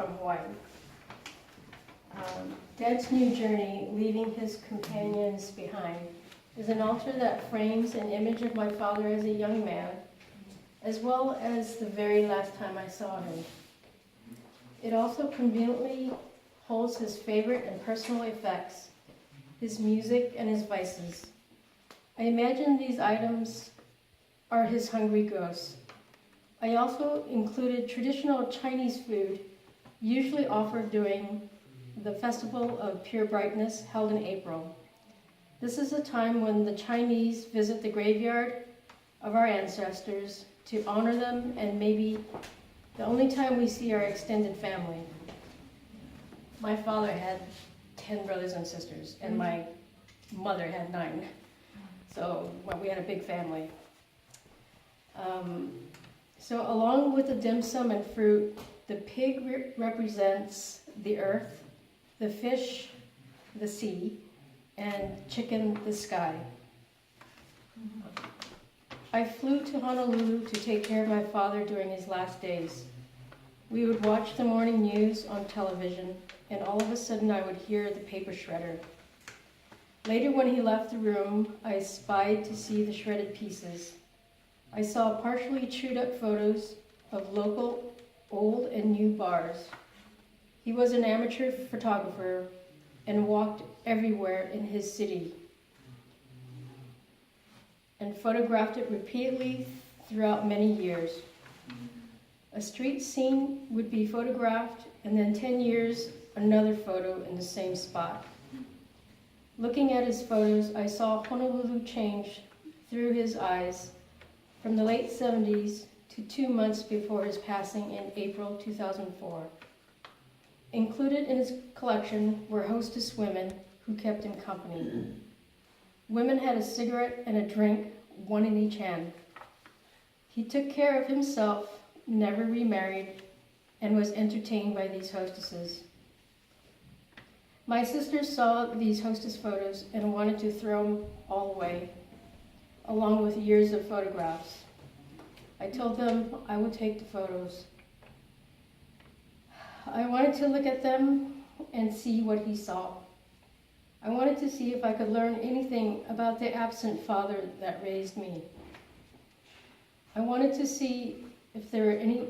from Hawaii. Dad's new journey, leaving his companions behind, is an altar that frames an image of my father as a young man, as well as the very last time I saw him. It also conveniently holds his favorite and personal effects, his music and his vices. I imagine these items are his hungry ghosts. I also included traditional Chinese food, usually offered during the Festival of Pure Brightness held in April. This is a time when the Chinese visit the graveyard of our ancestors to honor them, and maybe the only time we see our extended family. My father had 10 brothers and sisters, and my mother had 9. So well, we had a big family. So along with the dim sum and fruit, the pig represents the earth, the fish, the sea, and chicken, the sky. I flew to Honolulu to take care of my father during his last days. We would watch the morning news on television, and all of a sudden I would hear the paper shredder. Later, when he left the room, I spied to see the shredded pieces. I saw partially chewed up photos of local old and new bars. He was an amateur photographer and walked everywhere in his city and photographed it repeatedly throughout many years. A street scene would be photographed, and then 10 years, another photo in the same spot. Looking at his photos, I saw Honolulu change through his eyes from the late 70s to 2 months before his passing in April 2004. Included in his collection were hostess women who kept him company. Women had a cigarette and a drink, one in each hand. He took care of himself, never remarried, and was entertained by these hostesses. My sisters saw these hostess photos and wanted to throw them all away, along with years of photographs. I told them I would take the photos. I wanted to look at them and see what he saw. I wanted to see if I could learn anything about the absent father that raised me. I wanted to see if there were any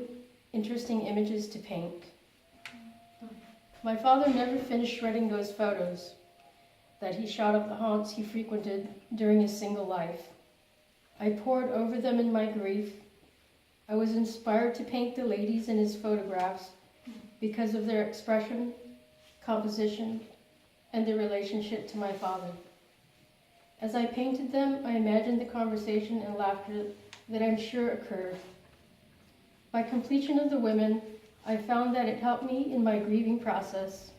interesting images to paint. My father never finished shredding those photos that he shot of the haunts he frequented during his single life. I pored over them in my grief. I was inspired to paint the ladies in his photographs because of their expression, composition, and their relationship to my father. As I painted them, I imagined the conversation and laughter that I'm sure occurred. By completion of the women, I found that it helped me in my grieving process.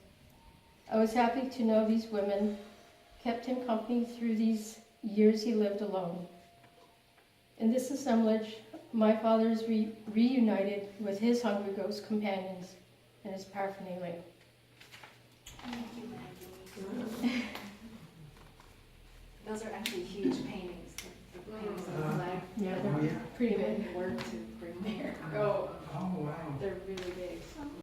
I was happy to know these women kept him company through these years he lived alone. In this assemblage, my father is reunited with his hungry ghost companions and his paraphernalia. Thank you.